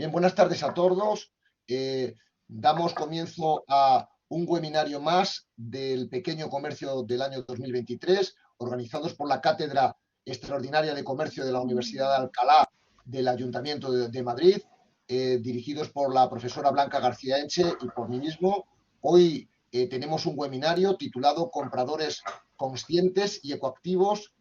Bien, buenas tardes a todos. Damos comienzo a un webinario más del pequeño comercio del año 2023, organizados por la Cátedra Extraordinaria de Comercio de la Universidad de Alcalá del Ayuntamiento de Madrid, dirigidos por la profesora Blanca García Enche y por mí mismo. Hoy tenemos un webinario titulado Compradores conscientes y ecoactivos,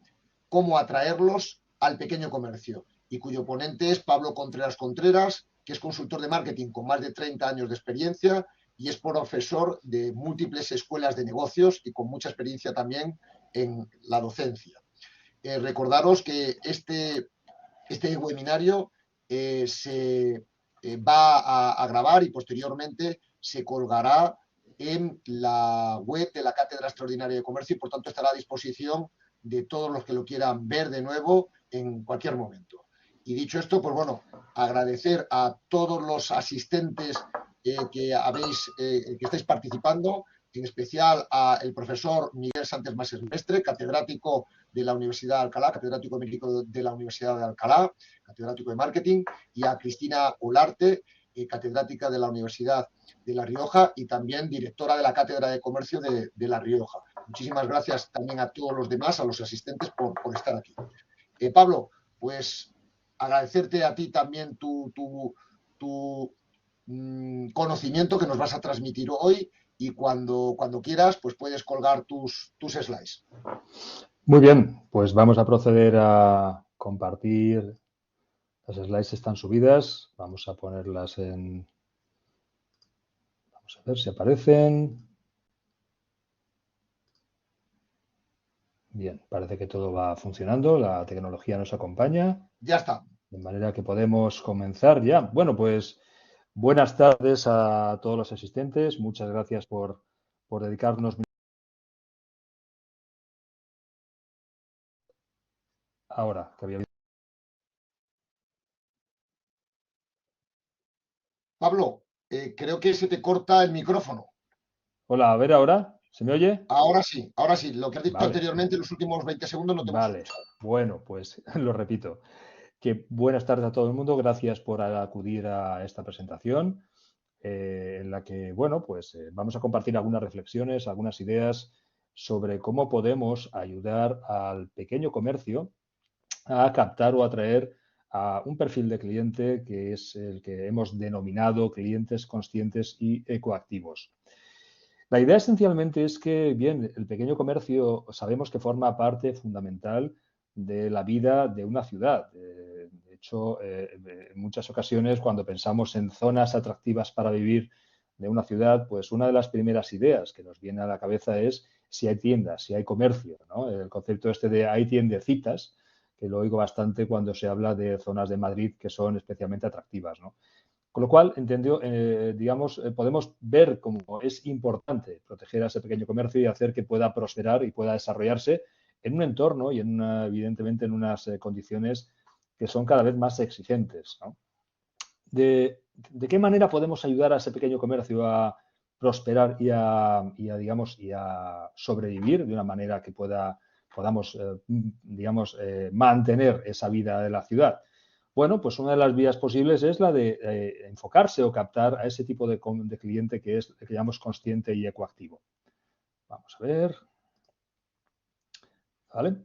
cómo atraerlos al pequeño comercio, y cuyo ponente es Pablo Contreras Contreras, que es consultor de marketing con más de 30 años de experiencia y es profesor de múltiples escuelas de negocios y con mucha experiencia también en la docencia. Recordaros que este webinario se va a grabar y posteriormente se colgará en la web de la Cátedra Extraordinaria de Comercio y por tanto estará a disposición de todos los que lo quieran ver de nuevo en cualquier momento. Y dicho esto, pues bueno, agradecer a todos los asistentes que estáis participando, en especial al profesor Miguel Sánchez Mestre, catedrático de la Universidad de Alcalá, catedrático médico de la Universidad de Alcalá, catedrático de marketing, y a Cristina Olarte, catedrática de la Universidad de La Rioja y también directora de la Cátedra de Comercio de La Rioja. Muchísimas gracias también a todos los demás, a los asistentes, por estar aquí. Pablo, pues agradecerte a ti también tu conocimiento que nos vas a transmitir hoy y cuando quieras, pues puedes colgar tus slides. Muy bien, pues vamos a proceder a compartir. Las slides están subidas. Vamos a ponerlas en... Vamos a ver si aparecen. Bien, parece que todo va funcionando. La tecnología nos acompaña. Ya está. De manera que podemos comenzar ya. Bueno, pues buenas tardes a todos los asistentes. Muchas gracias por dedicarnos. Ahora, que había... Pablo, creo que se te corta el micrófono. Hola, a ver ahora. ¿Se me oye? Ahora sí, ahora sí. Lo que has dicho Vale, anteriormente, los últimos 20 segundos no te hemos vale. escuchado. Bueno, pues lo repito. Que buenas tardes a todo el mundo. Gracias por acudir a esta presentación en la que, bueno, pues vamos a compartir algunas reflexiones, algunas ideas sobre cómo podemos ayudar al pequeño comercio a captar o atraer a un perfil de cliente que es el que hemos denominado clientes conscientes y ecoactivos. La idea esencialmente es que, bien, el pequeño comercio sabemos que forma parte fundamental de la vida de una ciudad. De hecho, en muchas ocasiones cuando pensamos en zonas atractivas para vivir de una ciudad, pues una de las primeras ideas que nos viene a la cabeza es si hay tiendas, si hay comercio, ¿no? El concepto este de hay tiendecitas, que lo oigo bastante cuando se habla de zonas de Madrid que son especialmente atractivas, ¿no? Con lo cual, podemos ver cómo es importante proteger a ese pequeño comercio y hacer que pueda prosperar y pueda desarrollarse en un entorno y evidentemente en unas condiciones que son cada vez más exigentes, ¿no? ¿De qué manera podemos ayudar a ese pequeño comercio a prosperar y a sobrevivir de una manera que podamos mantener esa vida de la ciudad? Bueno, pues una de las vías posibles es la de enfocarse o captar a ese tipo de cliente que es el que llamamos consciente y ecoactivo. Vamos a ver. ¿Vale?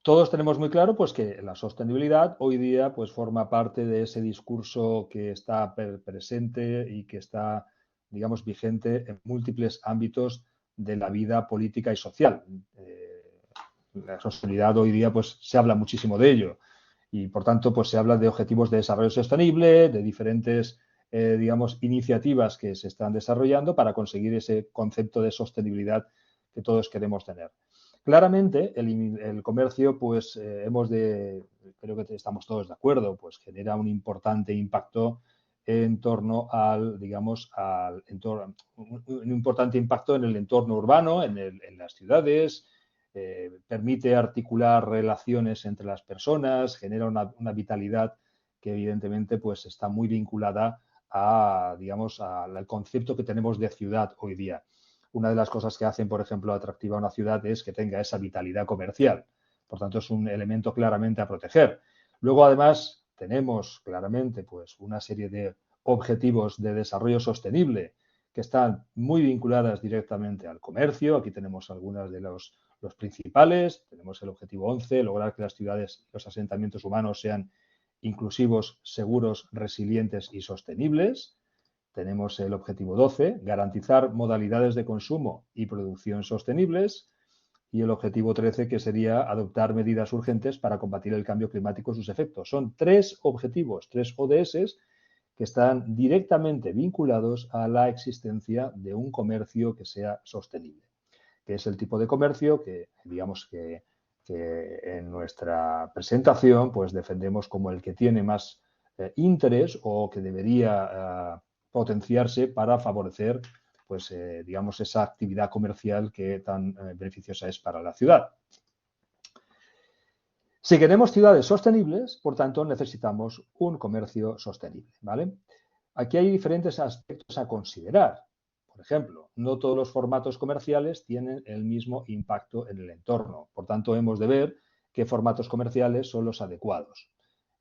Todos tenemos muy claro pues, que la sostenibilidad hoy día pues, forma parte de ese discurso que está presente y que está, digamos, vigente en múltiples ámbitos de la vida política y social. La sostenibilidad hoy día pues, se habla muchísimo de ello. Y, por tanto, pues se habla de objetivos de desarrollo sostenible, de diferentes, iniciativas que se están desarrollando para conseguir ese concepto de sostenibilidad que todos queremos tener. Claramente, el comercio, pues, creo que estamos todos de acuerdo, pues genera un importante impacto en torno al, un importante impacto en el entorno urbano, en las ciudades, permite articular relaciones entre las personas, genera una vitalidad que evidentemente pues está muy vinculada al concepto que tenemos de ciudad hoy día. Una de las cosas que hacen, por ejemplo, atractiva a una ciudad es que tenga esa vitalidad comercial. Por tanto, es un elemento claramente a proteger. Luego, además, tenemos claramente pues, una serie de objetivos de desarrollo sostenible que están muy vinculadas directamente al comercio. Aquí tenemos algunos de los principales. Tenemos el objetivo 11, lograr que las ciudades y los asentamientos humanos sean inclusivos, seguros, resilientes y sostenibles. Tenemos el objetivo 12, garantizar modalidades de consumo y producción sostenibles. Y el objetivo 13, que sería adoptar medidas urgentes para combatir el cambio climático y sus efectos. Son 3 objetivos, 3 ODS, que están directamente vinculados a la existencia de un comercio que sea sostenible, que es el tipo de comercio que, digamos que en nuestra presentación pues defendemos como el que tiene más interés o que debería potenciarse para favorecer pues digamos esa actividad comercial que tan beneficiosa es para la ciudad. Si queremos ciudades sostenibles, por tanto, necesitamos un comercio sostenible, ¿vale? Aquí hay diferentes aspectos a considerar. Por ejemplo, no todos los formatos comerciales tienen el mismo impacto en el entorno. Por tanto, hemos de ver qué formatos comerciales son los adecuados.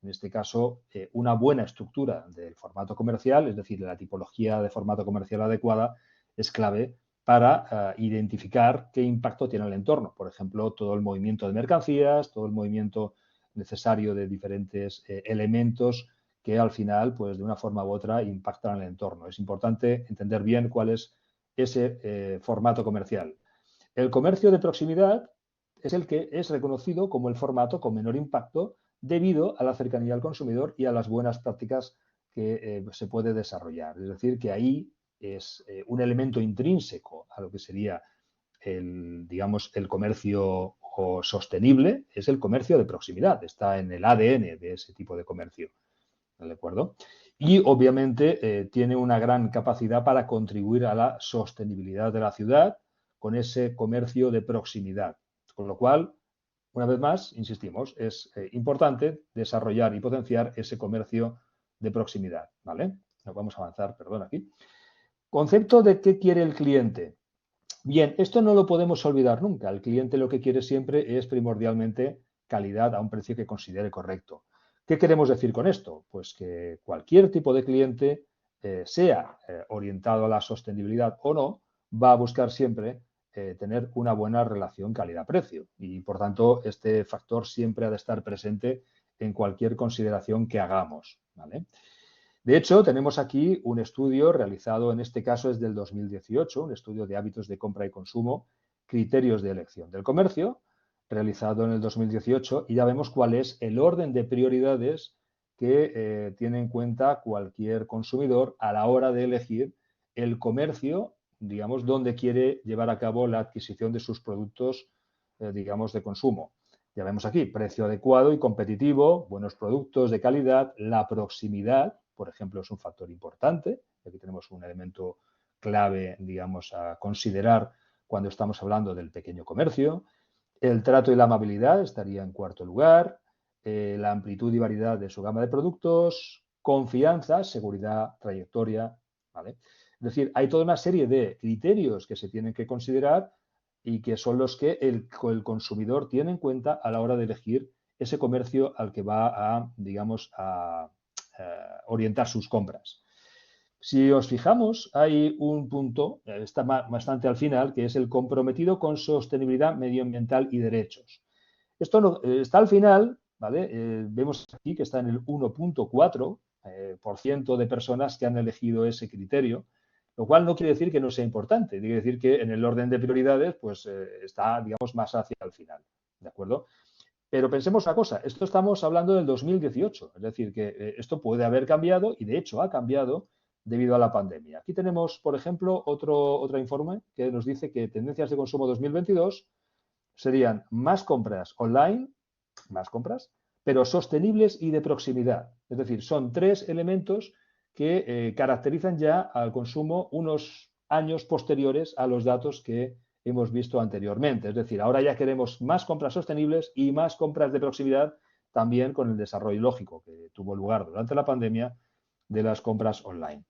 En este caso, una buena estructura del formato comercial, es decir, la tipología de formato comercial adecuada, es clave para identificar qué impacto tiene el entorno. Por ejemplo, todo el movimiento de mercancías, todo el movimiento necesario de diferentes elementos que al final, pues de una forma u otra, impactan en el entorno. Es importante entender bien cuál es ese formato comercial. El comercio de proximidad es el que es reconocido como el formato con menor impacto debido a la cercanía al consumidor y a las buenas prácticas que se puede desarrollar. Es decir, que ahí es un elemento intrínseco a lo que sería digamos, el comercio sostenible, es el comercio de proximidad. Está en el ADN de ese tipo de comercio. ¿De acuerdo? Y obviamente tiene una gran capacidad para contribuir a la sostenibilidad de la ciudad con ese comercio de proximidad. Con lo cual, una vez más, insistimos, es importante desarrollar y potenciar ese comercio de proximidad. ¿Vale? Nos vamos a avanzar, perdón, aquí. Concepto de qué quiere el cliente. Bien, esto no lo podemos olvidar nunca. El cliente lo que quiere siempre es primordialmente calidad a un precio que considere correcto. ¿Qué queremos decir con esto? Pues que cualquier tipo de cliente, sea orientado a la sostenibilidad o no, va a buscar siempre tener una buena relación calidad-precio y, por tanto, este factor siempre ha de estar presente en cualquier consideración que hagamos, ¿vale? De hecho, tenemos aquí un estudio realizado, en este caso es del 2018, un estudio de hábitos de compra y consumo, criterios de elección del comercio, realizado en el 2018, y ya vemos cuál es el orden de prioridades que tiene en cuenta cualquier consumidor a la hora de elegir el comercio, digamos, donde quiere llevar a cabo la adquisición de sus productos, digamos, de consumo. Ya vemos aquí, precio adecuado y competitivo, buenos productos de calidad, la proximidad, por ejemplo, es un factor importante. Aquí tenemos un elemento clave, digamos, a considerar cuando estamos hablando del pequeño comercio. El trato y la amabilidad estaría en cuarto lugar. La amplitud y variedad de su gama de productos. Confianza, seguridad, trayectoria. ¿Vale? Es decir, hay toda una serie de criterios que se tienen que considerar y que son los que el consumidor tiene en cuenta a la hora de elegir ese comercio al que va a, digamos, a orientar sus compras. Si os fijamos, hay un punto, está bastante al final, que es el comprometido con sostenibilidad medioambiental y derechos. Esto no, está al final, ¿vale? Vemos aquí que está en el 1,4% de personas que han elegido ese criterio, lo cual no quiere decir que no sea importante, quiere decir que en el orden de prioridades pues está, digamos, más hacia el final, ¿de acuerdo? Pero pensemos una cosa, esto estamos hablando del 2018, es decir, que esto puede haber cambiado y de hecho ha cambiado debido a la pandemia. Aquí tenemos, por ejemplo, otro informe que nos dice que tendencias de consumo 2022 serían más compras online, más compras, pero sostenibles y de proximidad. Es decir, son 3 elementos que caracterizan ya al consumo unos años posteriores a los datos que hemos visto anteriormente. Es decir, ahora ya queremos más compras sostenibles y más compras de proximidad, también con el desarrollo lógico que tuvo lugar durante la pandemia de las compras online.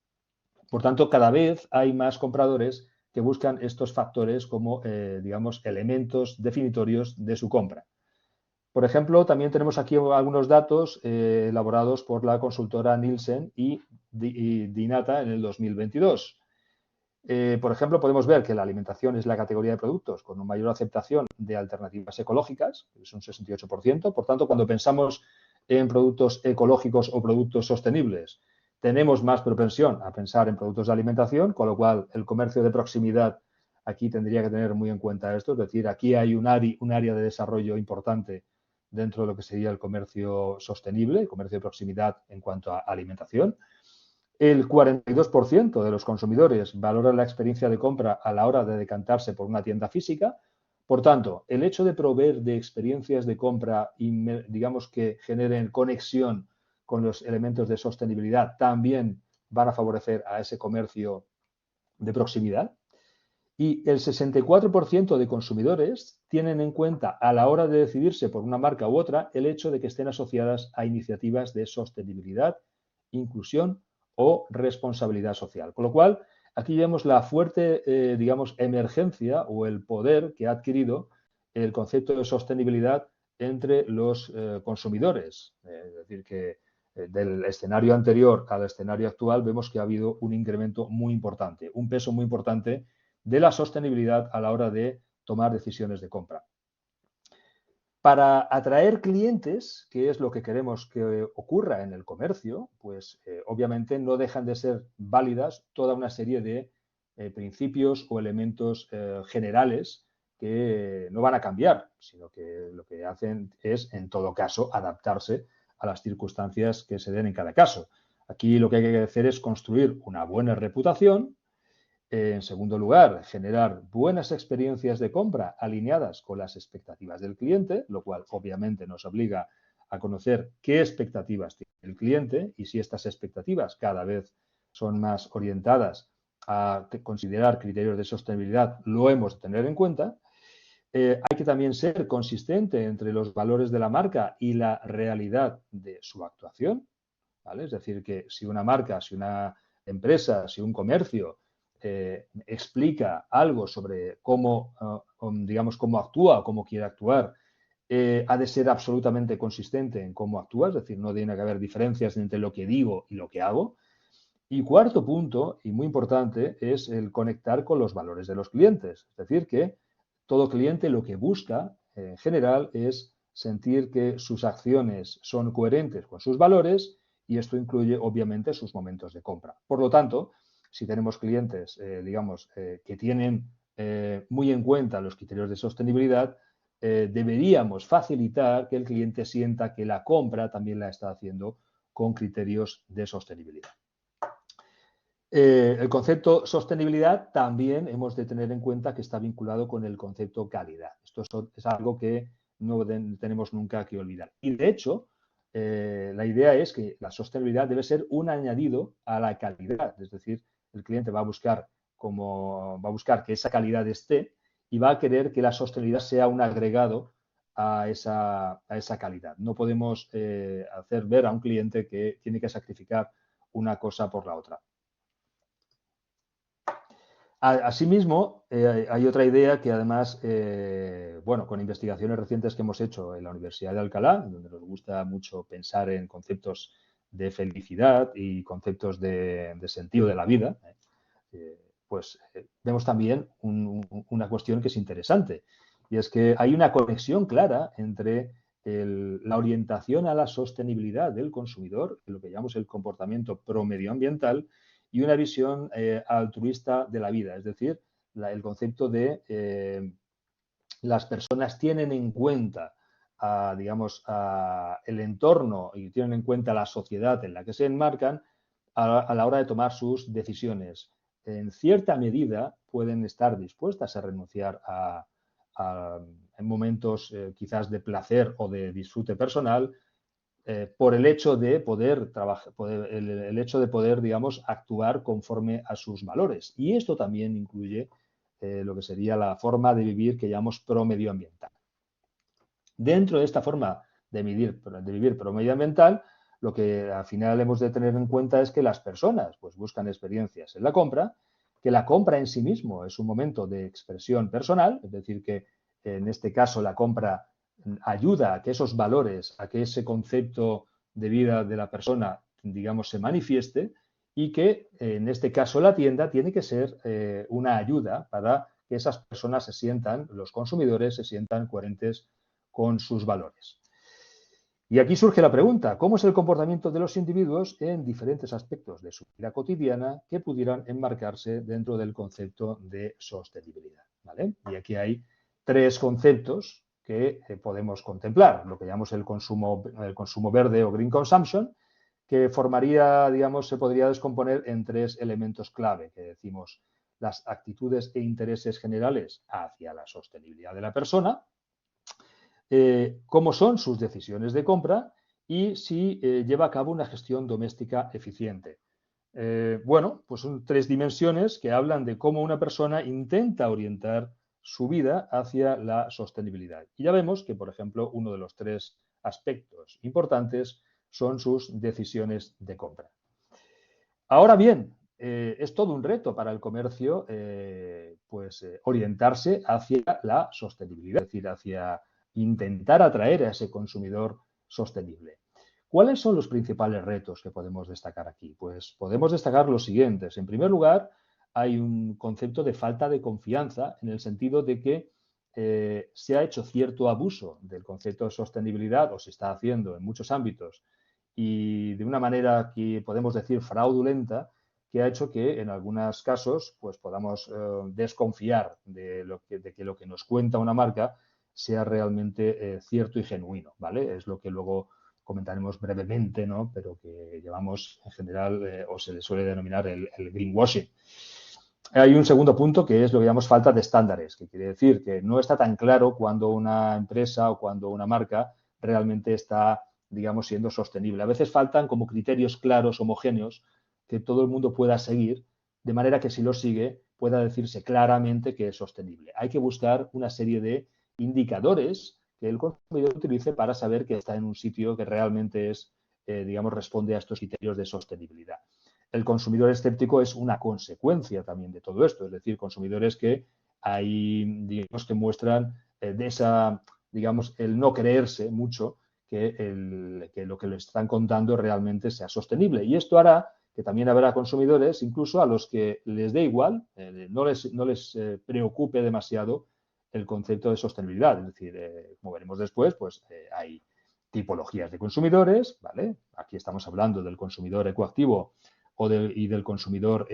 Por tanto, cada vez hay más compradores que buscan estos factores como, digamos, elementos definitorios de su compra. Por ejemplo, también tenemos aquí algunos datos elaborados por la consultora Nielsen y Dinata en el 2022. Por ejemplo, podemos ver que la alimentación es la categoría de productos con una mayor aceptación de alternativas ecológicas, que es un 68%. Por tanto, cuando pensamos en productos ecológicos o productos sostenibles, tenemos más propensión a pensar en productos de alimentación, con lo cual el comercio de proximidad aquí tendría que tener muy en cuenta esto. Es decir, aquí hay un área de desarrollo importante dentro de lo que sería el comercio sostenible, el comercio de proximidad en cuanto a alimentación. El 42% de los consumidores valoran la experiencia de compra a la hora de decantarse por una tienda física. Por tanto, el hecho de proveer de experiencias de compra, digamos, que generen conexión con los elementos de sostenibilidad, también van a favorecer a ese comercio de proximidad. Y el 64% de consumidores tienen en cuenta a la hora de decidirse por una marca u otra el hecho de que estén asociadas a iniciativas de sostenibilidad, inclusión o responsabilidad social. Con lo cual, aquí vemos la fuerte, digamos, emergencia o el poder que ha adquirido el concepto de sostenibilidad entre los consumidores. Es decir, que del escenario anterior al escenario actual vemos que ha habido un incremento muy importante, un peso muy importante de la sostenibilidad a la hora de tomar decisiones de compra. Para atraer clientes, que es lo que queremos que ocurra en el comercio, pues obviamente no dejan de ser válidas toda una serie de principios o elementos generales que no van a cambiar, sino que lo que hacen es, en todo caso, adaptarse a las circunstancias que se den en cada caso. Aquí lo que hay que hacer es construir una buena reputación. En segundo lugar, generar buenas experiencias de compra alineadas con las expectativas del cliente, lo cual obviamente nos obliga a conocer qué expectativas tiene el cliente y si estas expectativas cada vez son más orientadas a considerar criterios de sostenibilidad, lo hemos de tener en cuenta. Hay que también ser consistente entre los valores de la marca y la realidad de su actuación, ¿vale? Es decir, que si una marca, si una empresa, si un comercio explica algo sobre cómo, digamos, cómo actúa o cómo quiere actuar, ha de ser absolutamente consistente en cómo actúa, es decir, no tiene que haber diferencias entre lo que digo y lo que hago. Y cuarto punto, y muy importante, es el conectar con los valores de los clientes. Es decir, que todo cliente lo que busca, en general, es sentir que sus acciones son coherentes con sus valores y esto incluye, obviamente, sus momentos de compra. Por lo tanto, si tenemos clientes, digamos, que tienen muy en cuenta los criterios de sostenibilidad, deberíamos facilitar que el cliente sienta que la compra también la está haciendo con criterios de sostenibilidad. El concepto sostenibilidad también hemos de tener en cuenta que está vinculado con el concepto calidad. Esto es algo que no tenemos nunca que olvidar. Y de hecho, la idea es que la sostenibilidad debe ser un añadido a la calidad. Es decir, el cliente va a buscar que esa calidad esté y va a querer que la sostenibilidad sea un agregado a esa calidad. No podemos hacer ver a un cliente que tiene que sacrificar una cosa por la otra. Asimismo, hay otra idea que además, bueno, con investigaciones recientes que hemos hecho en la Universidad de Alcalá, donde nos gusta mucho pensar en conceptos de felicidad y conceptos de sentido de la vida, pues vemos también una cuestión que es interesante, y es que hay una conexión clara entre la orientación a la sostenibilidad del consumidor, lo que llamamos el comportamiento promedioambiental, y una visión altruista de la vida, es decir, el concepto de las personas tienen en cuenta, digamos, el entorno y tienen en cuenta la sociedad en la que se enmarcan a la hora de tomar sus decisiones. En cierta medida pueden estar dispuestas a renunciar en momentos quizás de placer o de disfrute personal, por el hecho de poder trabajar, el hecho de poder, digamos, actuar conforme a sus valores. Y esto también incluye lo que sería la forma de vivir que llamamos promedioambiental. Dentro de esta forma de vivir promedioambiental, lo que al final hemos de tener en cuenta es que las personas pues, buscan experiencias en la compra, que la compra en sí mismo es un momento de expresión personal, es decir, que en este caso la compra ayuda a que esos valores, a que ese concepto de vida de la persona, digamos, se manifieste y que en este caso la tienda tiene que ser una ayuda para que esas personas se sientan, los consumidores se sientan coherentes con sus valores. Y aquí surge la pregunta, ¿cómo es el comportamiento de los individuos en diferentes aspectos de su vida cotidiana que pudieran enmarcarse dentro del concepto de sostenibilidad? ¿Vale? Y aquí hay tres conceptos que podemos contemplar, lo que llamamos el consumo verde o green consumption, que formaría, digamos, se podría descomponer en tres elementos clave, que decimos las actitudes e intereses generales hacia la sostenibilidad de la persona, cómo son sus decisiones de compra y si lleva a cabo una gestión doméstica eficiente. Bueno, pues son tres dimensiones que hablan de cómo una persona intenta orientar su vida hacia la sostenibilidad. Y ya vemos que, por ejemplo, uno de los tres aspectos importantes son sus decisiones de compra. Ahora bien, es todo un reto para el comercio orientarse hacia la sostenibilidad, es decir, hacia intentar atraer a ese consumidor sostenible. ¿Cuáles son los principales retos que podemos destacar aquí? Pues podemos destacar los siguientes. En primer lugar, hay un concepto de falta de confianza en el sentido de que se ha hecho cierto abuso del concepto de sostenibilidad o se está haciendo en muchos ámbitos y de una manera que podemos decir fraudulenta, que ha hecho que en algunos casos pues podamos desconfiar de que lo que nos cuenta una marca sea realmente cierto y genuino, ¿vale? Es lo que luego comentaremos brevemente, ¿no? Pero que llevamos en general o se le suele denominar el greenwashing. Hay un segundo punto que es lo que llamamos falta de estándares, que quiere decir que no está tan claro cuando una empresa o cuando una marca realmente está, digamos, siendo sostenible. A veces faltan como criterios claros, homogéneos, que todo el mundo pueda seguir, de manera que si lo sigue pueda decirse claramente que es sostenible. Hay que buscar una serie de indicadores que el consumidor utilice para saber que está en un sitio que realmente es, digamos, responde a estos criterios de sostenibilidad. El consumidor escéptico es una consecuencia también de todo esto, es decir, consumidores que hay, digamos, que muestran de esa, digamos, el no creerse mucho que lo que les están contando realmente sea sostenible. Y esto hará que también habrá consumidores, incluso a los que les dé igual, no les preocupe demasiado el concepto de sostenibilidad. Es decir, como veremos después, pues hay tipologías de consumidores, ¿vale? Aquí estamos hablando del consumidor ecoactivo y del consumidor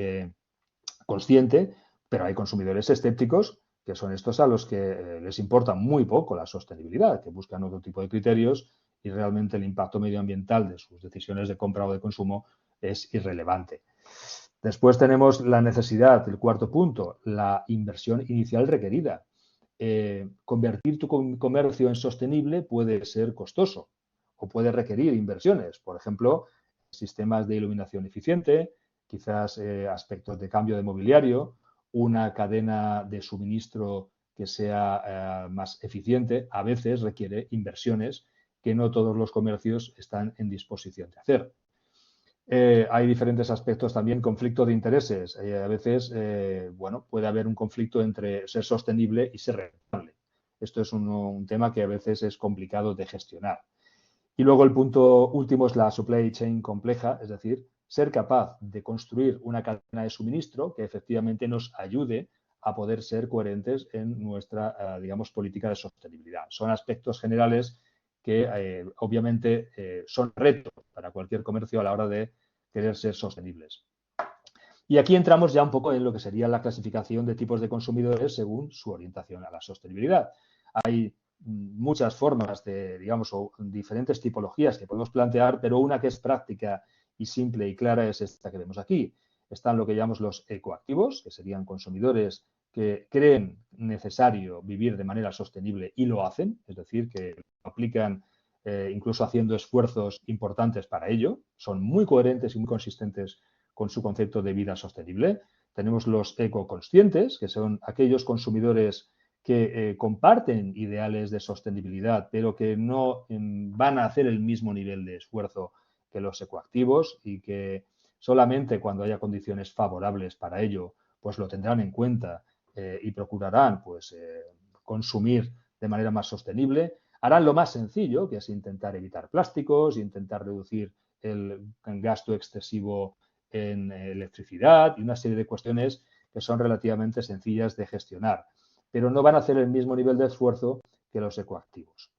consciente, pero hay consumidores escépticos que son estos a los que les importa muy poco la sostenibilidad, que buscan otro tipo de criterios y realmente el impacto medioambiental de sus decisiones de compra o de consumo es irrelevante. Después tenemos la necesidad, el cuarto punto, la inversión inicial requerida. Convertir tu comercio en sostenible puede ser costoso o puede requerir inversiones. Por ejemplo, sistemas de iluminación eficiente, quizás aspectos de cambio de mobiliario, una cadena de suministro que sea más eficiente, a veces requiere inversiones que no todos los comercios están en disposición de hacer. Hay diferentes aspectos también, conflicto de intereses. A veces, bueno, puede haber un conflicto entre ser sostenible y ser rentable. Esto es un tema que a veces es complicado de gestionar. Y luego el punto último es la supply chain compleja, es decir, ser capaz de construir una cadena de suministro que efectivamente nos ayude a poder ser coherentes en nuestra, digamos, política de sostenibilidad. Son aspectos generales que obviamente son retos para cualquier comercio a la hora de querer ser sostenibles. Y aquí entramos ya un poco en lo que sería la clasificación de tipos de consumidores según su orientación a la sostenibilidad. Hay muchas formas de, digamos, o diferentes tipologías que podemos plantear, pero una que es práctica y simple y clara es esta que vemos aquí. Están lo que llamamos los ecoactivos, que serían consumidores que creen necesario vivir de manera sostenible y lo hacen, es decir, que lo aplican incluso haciendo esfuerzos importantes para ello, son muy coherentes y muy consistentes con su concepto de vida sostenible. Tenemos los ecoconscientes, que son aquellos consumidores que comparten ideales de sostenibilidad, pero que no van a hacer el mismo nivel de esfuerzo que los ecoactivos y que solamente cuando haya condiciones favorables para ello, pues lo tendrán en cuenta y procurarán pues consumir de manera más sostenible. Harán lo más sencillo, que es intentar evitar plásticos, intentar reducir el gasto excesivo en electricidad y una serie de cuestiones que son relativamente sencillas de gestionar, pero no van a hacer el mismo nivel de esfuerzo que los ecoactivos.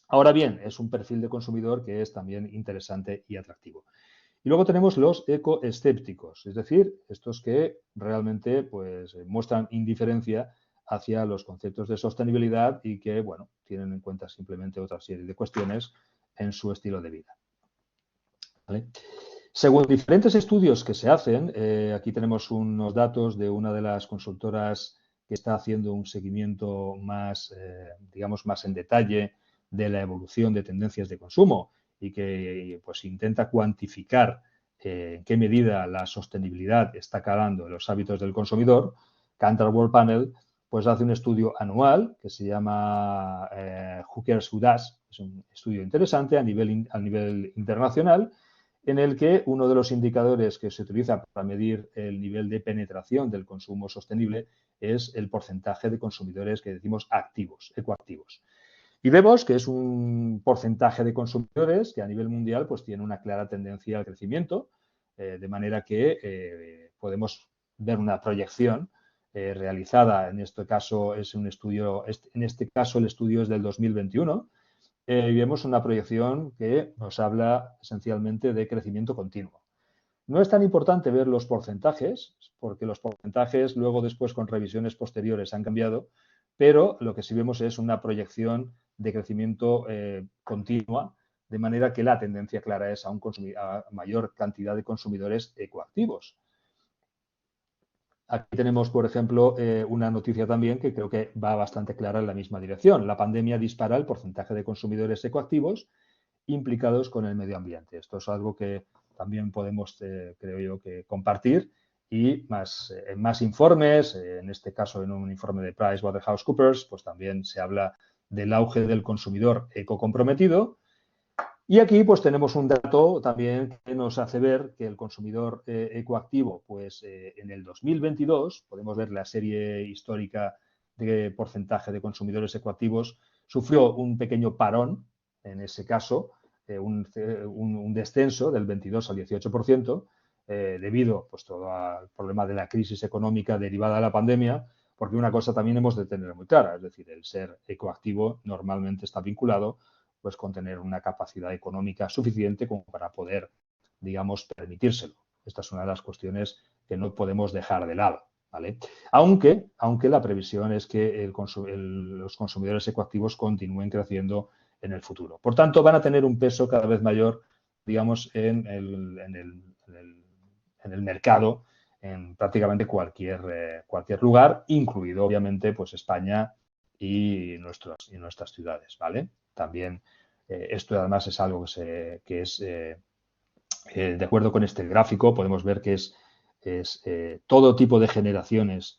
Ahora bien, es un perfil de consumidor que es también interesante y atractivo. Y luego tenemos los ecoescépticos, es decir, estos que realmente pues, muestran indiferencia hacia los conceptos de sostenibilidad y que, bueno, tienen en cuenta simplemente otra serie de cuestiones en su estilo de vida. ¿Vale? Según diferentes estudios que se hacen, aquí tenemos unos datos de una de las consultoras que está haciendo un seguimiento más, digamos, más en detalle de la evolución de tendencias de consumo y que pues, intenta cuantificar en qué medida la sostenibilidad está calando en los hábitos del consumidor. Kantar World Panel pues, hace un estudio anual que se llama Who Cares Who Does. Es un estudio interesante a nivel internacional, en el que uno de los indicadores que se utiliza para medir el nivel de penetración del consumo sostenible es el porcentaje de consumidores que decimos activos, ecoactivos. Y vemos que es un porcentaje de consumidores que a nivel mundial pues tiene una clara tendencia al crecimiento, de manera que podemos ver una proyección realizada, en este caso es un estudio, en este caso el estudio es del 2021, y vemos una proyección que nos habla esencialmente de crecimiento continuo. No es tan importante ver los porcentajes, porque los porcentajes luego después con revisiones posteriores han cambiado, pero lo que sí vemos es una proyección de crecimiento continua, de manera que la tendencia clara es a mayor cantidad de consumidores ecoactivos. Aquí tenemos, por ejemplo, una noticia también que creo que va bastante clara en la misma dirección. La pandemia dispara el porcentaje de consumidores ecoactivos implicados con el medio ambiente. Esto es algo que también podemos, creo yo, que compartir y más informes, en este caso en un informe de PricewaterhouseCoopers, pues también se habla del auge del consumidor ecocomprometido. Y aquí pues tenemos un dato también que nos hace ver que el consumidor ecoactivo, pues en el 2022, podemos ver la serie histórica de porcentaje de consumidores ecoactivos, sufrió un pequeño parón, en ese caso, un descenso del 22 al 18%, debido pues todo al problema de la crisis económica derivada de la pandemia, porque una cosa también hemos de tener muy clara, es decir, el ser ecoactivo normalmente está vinculado pues con tener una capacidad económica suficiente como para poder, digamos, permitírselo. Esta es una de las cuestiones que no podemos dejar de lado, ¿vale? Aunque la previsión es que los consumidores ecoactivos continúen creciendo en el futuro. Por tanto, van a tener un peso cada vez mayor, digamos, en el mercado, en prácticamente cualquier lugar, incluido, obviamente, pues España y nuestras ciudades, ¿vale? También esto además es algo que es de acuerdo con este gráfico, podemos ver que es todo tipo de generaciones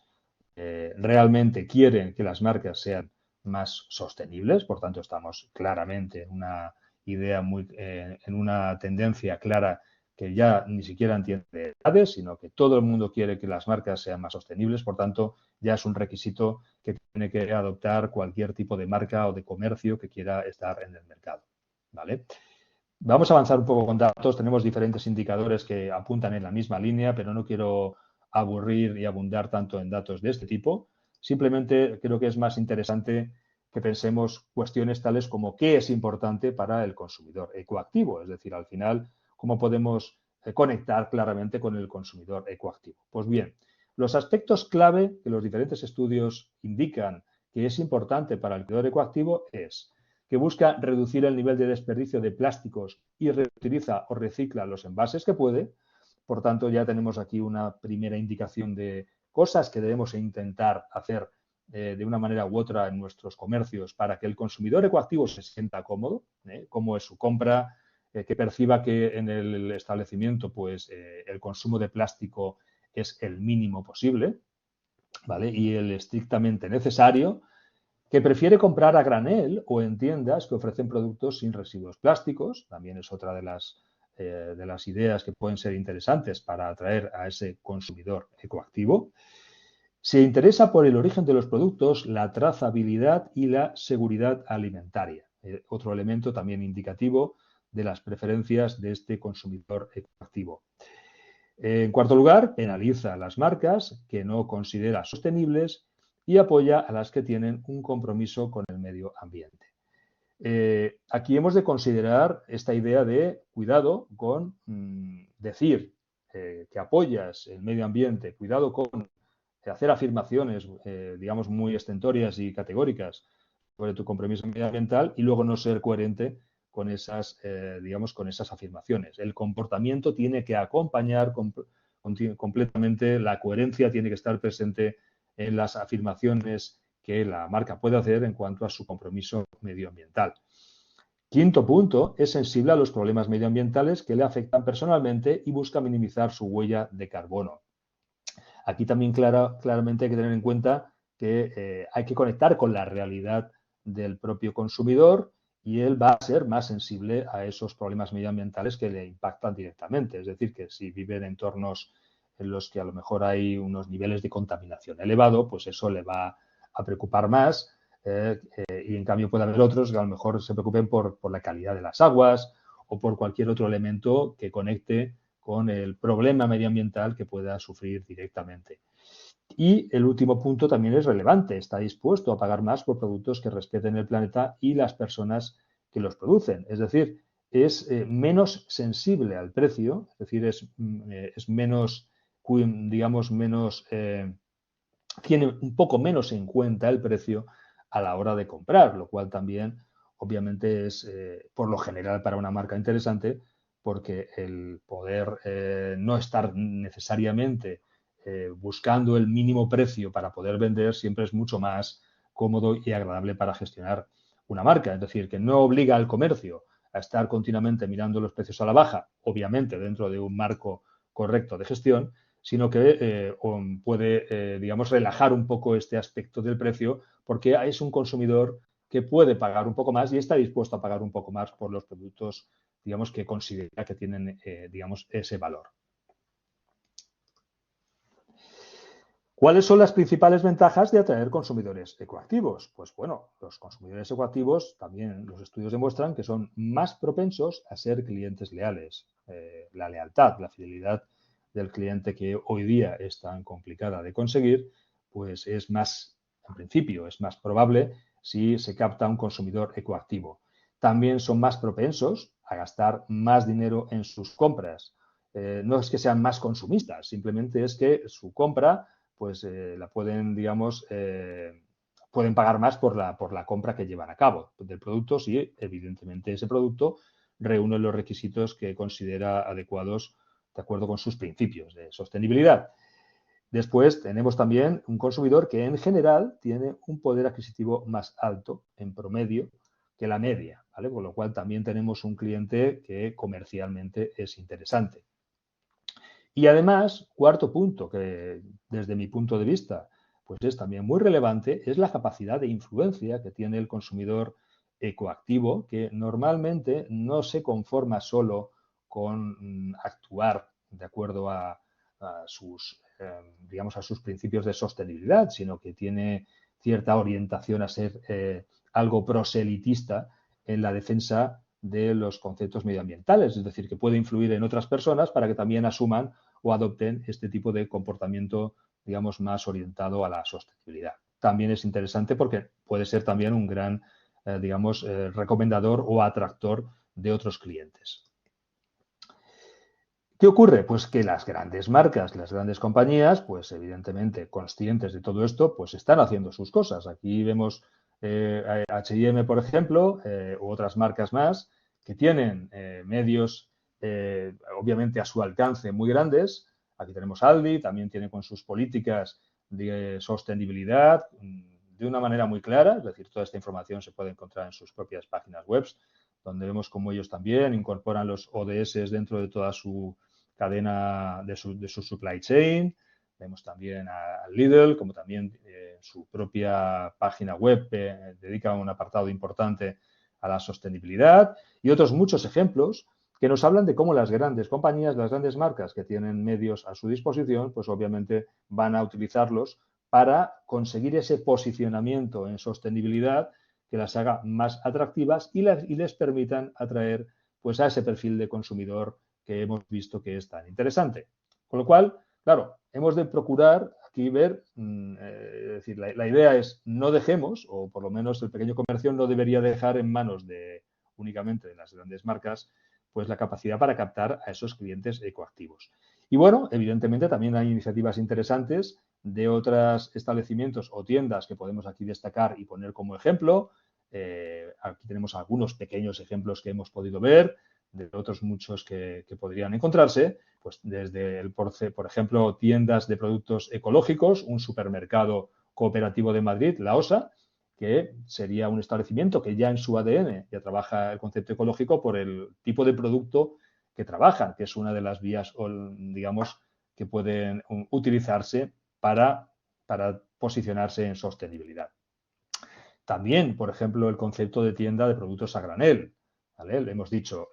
realmente quieren que las marcas sean más sostenibles, por tanto estamos claramente en una idea en una tendencia clara que ya ni siquiera entiende edades, sino que todo el mundo quiere que las marcas sean más sostenibles, por tanto ya es un requisito que tiene que adoptar cualquier tipo de marca o de comercio que quiera estar en el mercado, ¿vale? Vamos a avanzar un poco con datos. Tenemos diferentes indicadores que apuntan en la misma línea, pero no quiero aburrir y abundar tanto en datos de este tipo. Simplemente creo que es más interesante que pensemos cuestiones tales como qué es importante para el consumidor ecoactivo, es decir, al final, cómo podemos conectar claramente con el consumidor ecoactivo. Pues bien, los aspectos clave que los diferentes estudios indican que es importante para el consumidor ecoactivo es que busca reducir el nivel de desperdicio de plásticos y reutiliza o recicla los envases que puede. Por tanto, ya tenemos aquí una primera indicación de cosas que debemos intentar hacer de una manera u otra en nuestros comercios para que el consumidor ecoactivo se sienta cómodo, cómo es su compra, que perciba que en el establecimiento pues, el consumo de plástico es el mínimo posible, ¿vale? Y el estrictamente necesario, que prefiere comprar a granel o en tiendas que ofrecen productos sin residuos plásticos, también es otra de las ideas que pueden ser interesantes para atraer a ese consumidor ecoactivo. Se interesa por el origen de los productos, la trazabilidad y la seguridad alimentaria. Otro elemento también indicativo de las preferencias de este consumidor activo. En cuarto lugar, penaliza las marcas que no considera sostenibles y apoya a las que tienen un compromiso con el medio ambiente. Aquí hemos de considerar esta idea de cuidado con decir que apoyas el medio ambiente, cuidado con hacer afirmaciones, digamos, muy estentorias y categóricas sobre tu compromiso medioambiental y luego no ser coherente con esas, digamos, con esas afirmaciones. El comportamiento tiene que acompañar completamente, la coherencia tiene que estar presente en las afirmaciones que la marca puede hacer en cuanto a su compromiso medioambiental. Quinto punto, es sensible a los problemas medioambientales que le afectan personalmente y busca minimizar su huella de carbono. Aquí también claramente hay que tener en cuenta que hay que conectar con la realidad del propio consumidor y él va a ser más sensible a esos problemas medioambientales que le impactan directamente. Es decir, que si vive en entornos en los que a lo mejor hay unos niveles de contaminación elevado, pues eso le va a preocupar más y en cambio puede haber otros que a lo mejor se preocupen por la calidad de las aguas o por cualquier otro elemento que conecte con el problema medioambiental que pueda sufrir directamente. Y el último punto también es relevante. Está dispuesto a pagar más por productos que respeten el planeta y las personas que los producen. Es decir, es menos sensible al precio, es decir, es menos, digamos, tiene un poco menos en cuenta el precio a la hora de comprar, lo cual también, obviamente, es por lo general para una marca interesante, porque el poder no estar necesariamente buscando el mínimo precio para poder vender siempre es mucho más cómodo y agradable para gestionar una marca. Es decir, que no obliga al comercio a estar continuamente mirando los precios a la baja, obviamente dentro de un marco correcto de gestión, sino que puede, digamos, relajar un poco este aspecto del precio porque es un consumidor que puede pagar un poco más y está dispuesto a pagar un poco más por los productos, digamos, que considera que tienen, digamos, ese valor. ¿Cuáles son las principales ventajas de atraer consumidores ecoactivos? Pues bueno, los consumidores ecoactivos, también los estudios demuestran que son más propensos a ser clientes leales. La lealtad, la fidelidad del cliente, que hoy día es tan complicada de conseguir, pues es más, en principio, es más probable si se capta un consumidor ecoactivo. También son más propensos a gastar más dinero en sus compras. No es que sean más consumistas, simplemente es que su compra pues la pueden, digamos, pueden pagar más por la compra que llevan a cabo del producto si, evidentemente, ese producto reúne los requisitos que considera adecuados de acuerdo con sus principios de sostenibilidad. Después tenemos también un consumidor que en general tiene un poder adquisitivo más alto en promedio que la media, ¿vale? Con lo cual también tenemos un cliente que comercialmente es interesante. Y además, cuarto punto, que desde mi punto de vista pues es también muy relevante, es la capacidad de influencia que tiene el consumidor ecoactivo, que normalmente no se conforma solo con actuar de acuerdo a sus, digamos, a sus principios de sostenibilidad, sino que tiene cierta orientación a ser algo proselitista en la defensa de los conceptos medioambientales, es decir, que puede influir en otras personas para que también asuman o adopten este tipo de comportamiento, digamos, más orientado a la sostenibilidad. También es interesante porque puede ser también un gran, digamos, recomendador o atractor de otros clientes. ¿Qué ocurre? Pues que las grandes marcas, las grandes compañías, pues evidentemente conscientes de todo esto, pues están haciendo sus cosas. Aquí vemos H&M, por ejemplo, u otras marcas más que tienen medios obviamente a su alcance muy grandes. Aquí tenemos Aldi, también tiene con sus políticas de sostenibilidad de una manera muy clara, es decir, toda esta información se puede encontrar en sus propias páginas web, donde vemos cómo ellos también incorporan los ODS dentro de toda su cadena de su supply chain. Vemos también a Lidl, como también su propia página web dedica un apartado importante a la sostenibilidad y otros muchos ejemplos que nos hablan de cómo las grandes compañías, las grandes marcas que tienen medios a su disposición, pues obviamente van a utilizarlos para conseguir ese posicionamiento en sostenibilidad que las haga más atractivas y les permitan atraer pues, a ese perfil de consumidor que hemos visto que es tan interesante. Con lo cual, claro, hemos de procurar aquí ver, es decir, la idea es no dejemos, o por lo menos el pequeño comercio no debería dejar en manos únicamente de las grandes marcas, pues la capacidad para captar a esos clientes ecoactivos. Y bueno, evidentemente también hay iniciativas interesantes de otros establecimientos o tiendas que podemos aquí destacar y poner como ejemplo. Aquí tenemos algunos pequeños ejemplos que hemos podido ver, de otros muchos que podrían encontrarse, pues desde, por ejemplo, tiendas de productos ecológicos, un supermercado cooperativo de Madrid, la OSA, que sería un establecimiento que ya en su ADN ya trabaja el concepto ecológico por el tipo de producto que trabajan, que es una de las vías, digamos, que pueden utilizarse para posicionarse en sostenibilidad. También, por ejemplo, el concepto de tienda de productos a granel. ¿Vale? Le hemos dicho,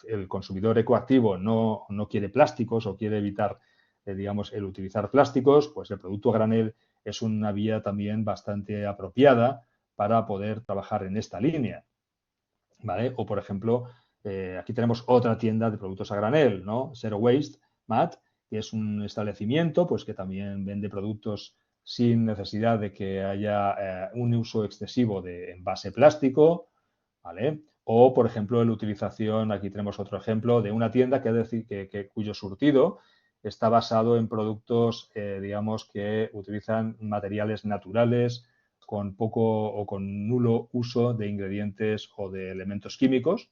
el consumidor ecoactivo no quiere plásticos o quiere evitar, digamos, el utilizar plásticos, pues el producto a granel es una vía también bastante apropiada para poder trabajar en esta línea. ¿Vale? O, por ejemplo, aquí tenemos otra tienda de productos a granel, ¿no? Zero Waste, MAT, que es un establecimiento pues, que también vende productos sin necesidad de que haya un uso excesivo de envase plástico, ¿vale? O, por ejemplo, la utilización, aquí tenemos otro ejemplo, de una tienda cuyo surtido está basado en productos, digamos, que utilizan materiales naturales con poco o con nulo uso de ingredientes o de elementos químicos,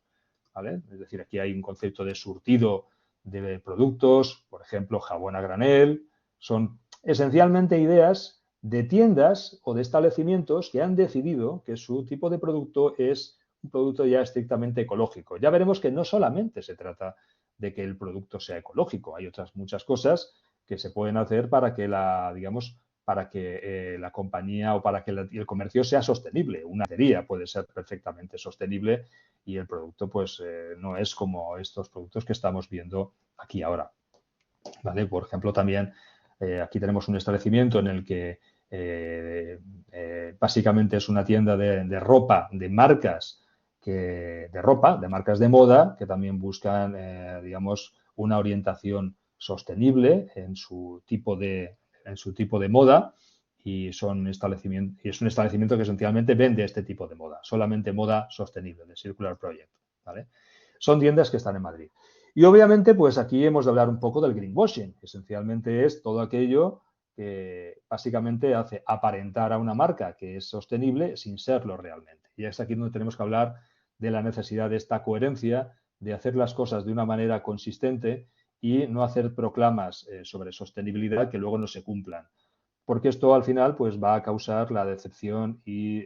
¿vale? Es decir, aquí hay un concepto de surtido de productos, por ejemplo, jabón a granel. Son esencialmente ideas de tiendas o de establecimientos que han decidido que su tipo de producto es un producto ya estrictamente ecológico. Ya veremos que no solamente se trata de que el producto sea ecológico, hay otras muchas cosas que se pueden hacer para que la compañía o para que el comercio sea sostenible. Una cería puede ser perfectamente sostenible y el producto pues no es como estos productos que estamos viendo aquí ahora. ¿Vale? Por ejemplo, también aquí tenemos un establecimiento en el que básicamente es una tienda de ropa, de marcas de marcas de moda que también buscan, digamos, una orientación sostenible en su tipo de moda y es un establecimiento que esencialmente vende este tipo de moda, solamente moda sostenible, de Circular Project, ¿vale? Son tiendas que están en Madrid. Y obviamente, pues aquí hemos de hablar un poco del greenwashing, que esencialmente es todo aquello que básicamente hace aparentar a una marca que es sostenible sin serlo realmente. Y es aquí donde tenemos que hablar de la necesidad de esta coherencia, de hacer las cosas de una manera consistente y no hacer proclamas sobre sostenibilidad que luego no se cumplan. Porque esto al final pues va a causar la decepción y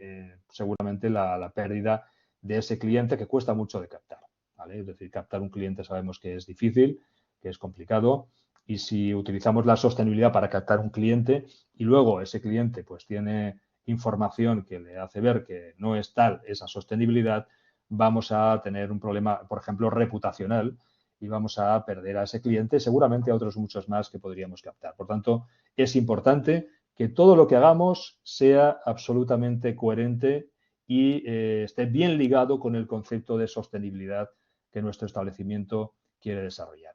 seguramente la pérdida de ese cliente que cuesta mucho de captar. ¿Vale? Es decir, captar un cliente sabemos que es difícil, que es complicado y si utilizamos la sostenibilidad para captar un cliente y luego ese cliente pues tiene información que le hace ver que no es tal esa sostenibilidad, vamos a tener un problema, por ejemplo, reputacional y vamos a perder a ese cliente, seguramente a otros muchos más que podríamos captar. Por tanto, es importante que todo lo que hagamos sea absolutamente coherente y esté bien ligado con el concepto de sostenibilidad que nuestro establecimiento quiere desarrollar.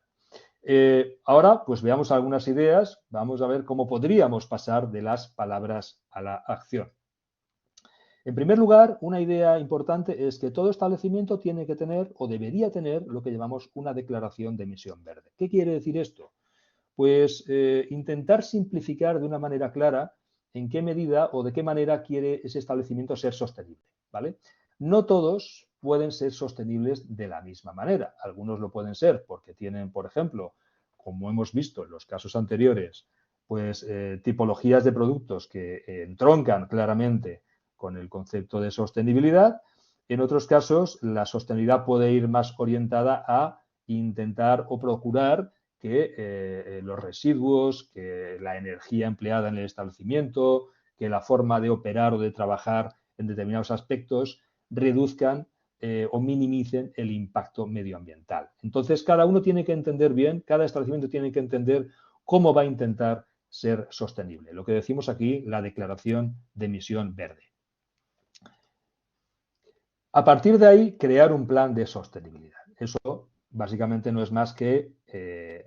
Ahora, pues veamos algunas ideas. Vamos a ver cómo podríamos pasar de las palabras a la acción. En primer lugar, una idea importante es que todo establecimiento tiene que tener o debería tener lo que llamamos una declaración de emisión verde. ¿Qué quiere decir esto? Pues intentar simplificar de una manera clara en qué medida o de qué manera quiere ese establecimiento ser sostenible, ¿vale? No todos pueden ser sostenibles de la misma manera. Algunos lo pueden ser porque tienen, por ejemplo, como hemos visto en los casos anteriores, pues tipologías de productos que entroncan claramente con el concepto de sostenibilidad. En otros casos, la sostenibilidad puede ir más orientada a intentar o procurar que los residuos, que la energía empleada en el establecimiento, que la forma de operar o de trabajar en determinados aspectos reduzcan o minimicen el impacto medioambiental. Entonces, cada uno tiene que entender bien, cada establecimiento tiene que entender cómo va a intentar ser sostenible. Lo que decimos aquí, la declaración de emisión verde. A partir de ahí, crear un plan de sostenibilidad. Eso básicamente no es más que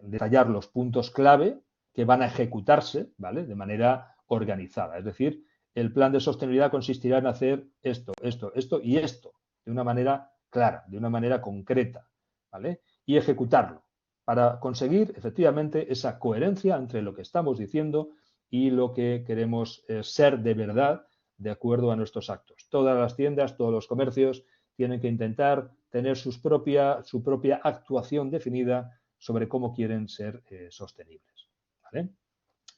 detallar los puntos clave que van a ejecutarse, ¿vale?, de manera organizada. Es decir, el plan de sostenibilidad consistirá en hacer esto, esto, esto y esto, de una manera clara, de una manera concreta, ¿vale?, y ejecutarlo para conseguir efectivamente esa coherencia entre lo que estamos diciendo y lo que queremos ser de verdad de acuerdo a nuestros actos. Todas las tiendas, todos los comercios tienen que intentar tener su propia actuación definida sobre cómo quieren ser sostenibles, ¿vale?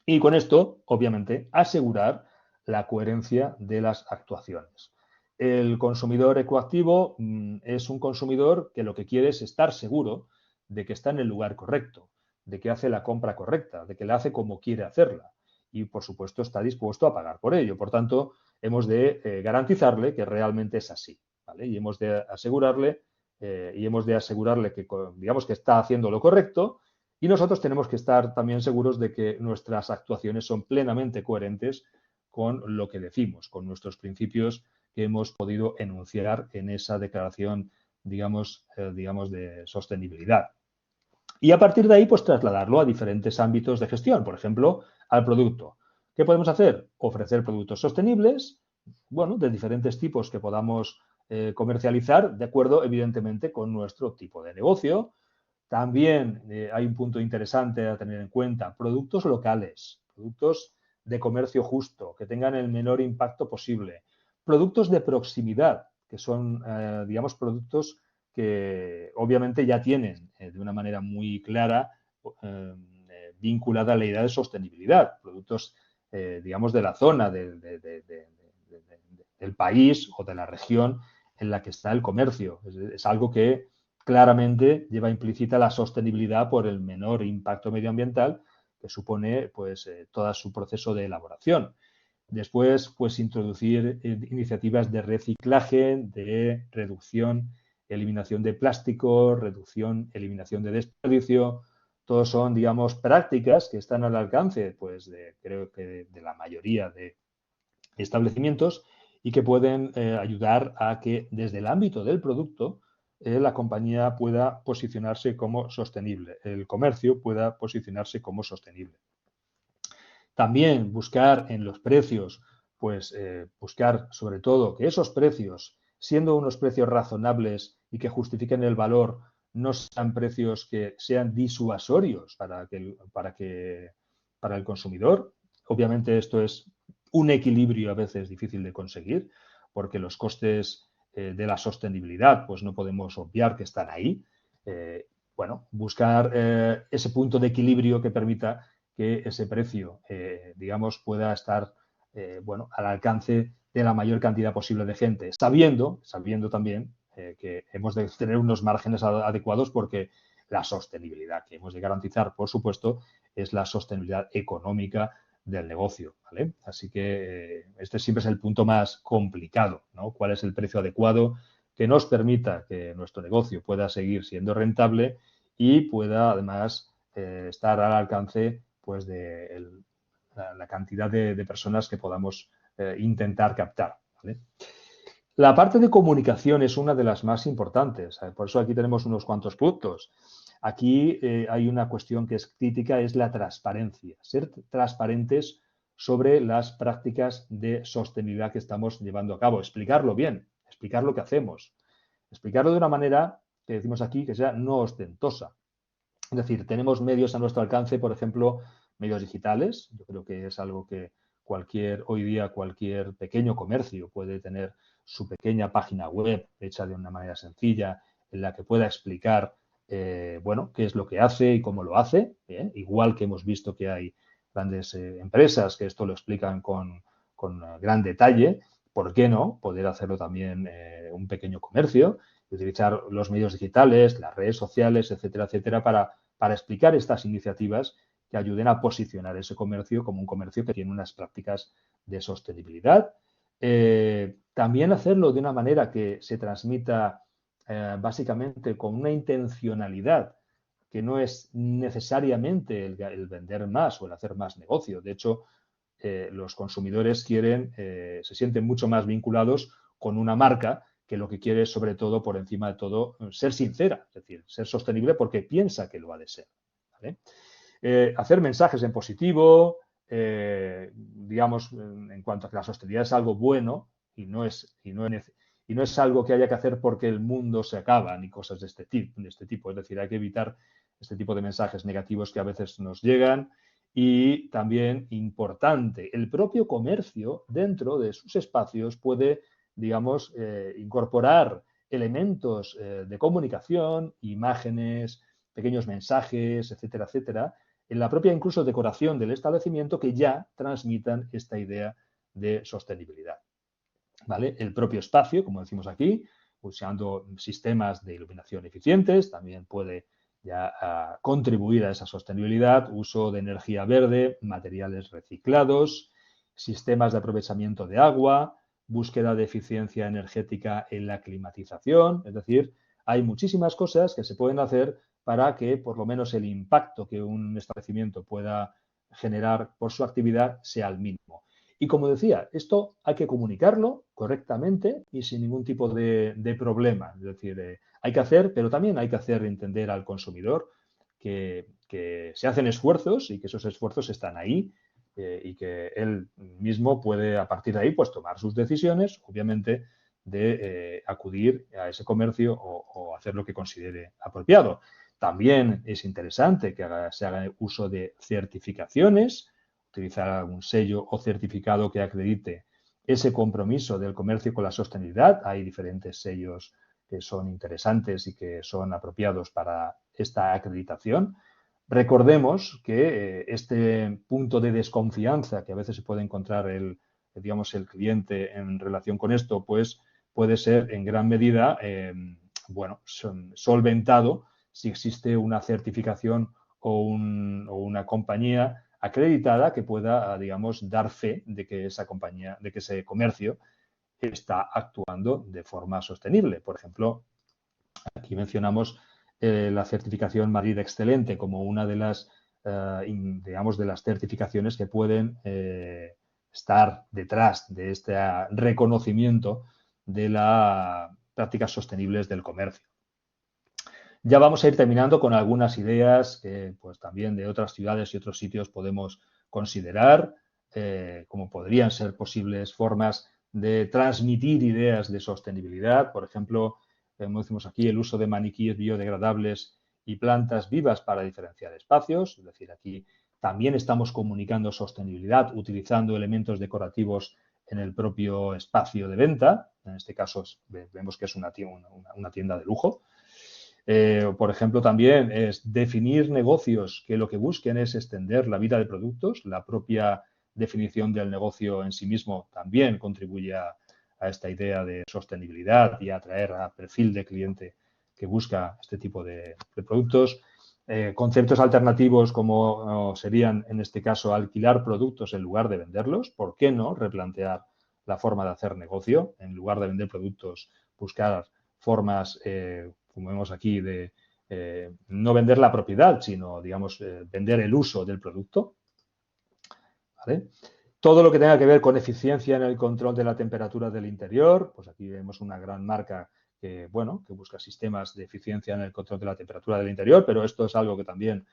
Y con esto, obviamente, asegurar la coherencia de las actuaciones. El consumidor ecoactivo es un consumidor que lo que quiere es estar seguro de que está en el lugar correcto, de que hace la compra correcta, de que la hace como quiere hacerla y, por supuesto, está dispuesto a pagar por ello. Por tanto, hemos de garantizarle que realmente es así, ¿vale? Y hemos de asegurarle que, digamos, que está haciendo lo correcto. Y nosotros tenemos que estar también seguros de que nuestras actuaciones son plenamente coherentes con lo que decimos, con nuestros principios que hemos podido enunciar en esa declaración, digamos, de sostenibilidad. Y a partir de ahí, pues trasladarlo a diferentes ámbitos de gestión, por ejemplo, al producto. ¿Qué podemos hacer? Ofrecer productos sostenibles, bueno, de diferentes tipos que podamos comercializar, de acuerdo, evidentemente, con nuestro tipo de negocio. También hay un punto interesante a tener en cuenta, productos locales, productos de comercio justo, que tengan el menor impacto posible, productos de proximidad, que son, digamos, productos que obviamente ya tienen de una manera muy clara vinculada a la idea de sostenibilidad, productos, digamos, de la zona del país o de la región en la que está el comercio. Es algo que claramente lleva implícita la sostenibilidad por el menor impacto medioambiental que supone pues todo su proceso de elaboración. Después, pues introducir iniciativas de reciclaje, de reducción, eliminación de plástico, reducción, eliminación de desperdicio. Todos son, digamos, prácticas que están al alcance, pues, creo que de la mayoría de establecimientos y que pueden ayudar a que desde el ámbito del producto la compañía pueda posicionarse como sostenible, el comercio pueda posicionarse como sostenible. También buscar en los precios, pues buscar sobre todo que esos precios, siendo unos precios razonables y que justifiquen el valor, no sean precios que sean disuasorios para el consumidor. Obviamente esto es un equilibrio a veces difícil de conseguir porque los costes de la sostenibilidad pues no podemos obviar que están ahí. Bueno, buscar ese punto de equilibrio que permita que ese precio, digamos, pueda estar, bueno, al alcance de la mayor cantidad posible de gente, sabiendo también que hemos de tener unos márgenes adecuados porque la sostenibilidad que hemos de garantizar, por supuesto, es la sostenibilidad económica del negocio, ¿vale? Así que este siempre es el punto más complicado, ¿no? ¿Cuál es el precio adecuado que nos permita que nuestro negocio pueda seguir siendo rentable y pueda además estar al alcance pues de la cantidad de personas que podamos intentar captar, ¿vale? La parte de comunicación es una de las más importantes, por eso aquí tenemos unos cuantos puntos. Aquí hay una cuestión que es crítica, es la transparencia, ser transparentes sobre las prácticas de sostenibilidad que estamos llevando a cabo, explicarlo bien, explicar lo que hacemos, explicarlo de una manera que decimos aquí que sea no ostentosa. Es decir, tenemos medios a nuestro alcance, por ejemplo, medios digitales. Yo creo que es algo que hoy día cualquier pequeño comercio puede tener su pequeña página web hecha de una manera sencilla en la que pueda explicar, bueno, qué es lo que hace y cómo lo hace. Igual que hemos visto que hay grandes empresas que esto lo explican con gran detalle, ¿por qué no poder hacerlo también un pequeño comercio? Utilizar los medios digitales, las redes sociales, etcétera, etcétera, para explicar estas iniciativas que ayuden a posicionar ese comercio como un comercio que tiene unas prácticas de sostenibilidad. También hacerlo de una manera que se transmita básicamente con una intencionalidad que no es necesariamente el vender más o el hacer más negocio. De hecho, los consumidores se sienten mucho más vinculados con una marca que lo que quiere es, sobre todo, por encima de todo, ser sincera, es decir, ser sostenible porque piensa que lo ha de ser, ¿vale? Hacer mensajes en positivo, digamos, en cuanto a que la sostenibilidad es algo bueno y no es algo que haya que hacer porque el mundo se acaba ni cosas de este tipo. Es decir, hay que evitar este tipo de mensajes negativos que a veces nos llegan. Y también importante, el propio comercio dentro de sus espacios puede, digamos, incorporar elementos de comunicación, imágenes, pequeños mensajes, etcétera, etcétera, en la propia incluso decoración del establecimiento que ya transmitan esta idea de sostenibilidad, ¿vale? El propio espacio, como decimos aquí, usando sistemas de iluminación eficientes, también puede ya contribuir a esa sostenibilidad, uso de energía verde, materiales reciclados, sistemas de aprovechamiento de agua, búsqueda de eficiencia energética en la climatización, es decir, hay muchísimas cosas que se pueden hacer para que por lo menos el impacto que un establecimiento pueda generar por su actividad sea el mínimo. Y como decía, esto hay que comunicarlo correctamente y sin ningún tipo de problema. Es decir, hay que hacer, pero también hay que hacer entender al consumidor que se hacen esfuerzos y que esos esfuerzos están ahí y que él mismo puede a partir de ahí pues tomar sus decisiones, obviamente, de acudir a ese comercio o hacer lo que considere apropiado. También es interesante que se haga uso de certificaciones, utilizar algún sello o certificado que acredite ese compromiso del comercio con la sostenibilidad. Hay diferentes sellos que son interesantes y que son apropiados para esta acreditación. Recordemos que este punto de desconfianza que a veces se puede encontrar digamos, el cliente en relación con esto, pues puede ser en gran medida, bueno, solventado si existe una certificación o una compañía acreditada que pueda, digamos, dar fe de que esa compañía, de que ese comercio está actuando de forma sostenible. Por ejemplo, aquí mencionamos la certificación Madrid Excelente como una de las, digamos, de las certificaciones que pueden estar detrás de este reconocimiento de las prácticas sostenibles del comercio. Ya vamos a ir terminando con algunas ideas que pues también de otras ciudades y otros sitios podemos considerar, como podrían ser posibles formas de transmitir ideas de sostenibilidad. Por ejemplo, como decimos aquí, el uso de maniquíes biodegradables y plantas vivas para diferenciar espacios. Es decir, aquí también estamos comunicando sostenibilidad utilizando elementos decorativos en el propio espacio de venta. En este caso vemos que es una tienda de lujo. Por ejemplo, también es definir negocios que lo que busquen es extender la vida de productos. La propia definición del negocio en sí mismo también contribuye a esta idea de sostenibilidad y a atraer a perfil de cliente que busca este tipo de productos. Conceptos alternativos como serían, en este caso, alquilar productos en lugar de venderlos. ¿Por qué no replantear la forma de hacer negocio? En lugar de vender productos, buscar formas como vemos aquí, de no vender la propiedad, sino, digamos, vender el uso del producto. ¿Vale? Todo lo que tenga que ver con eficiencia en el control de la temperatura del interior, pues aquí vemos una gran marca que, bueno, que busca sistemas de eficiencia en el control de la temperatura del interior, pero esto es algo que también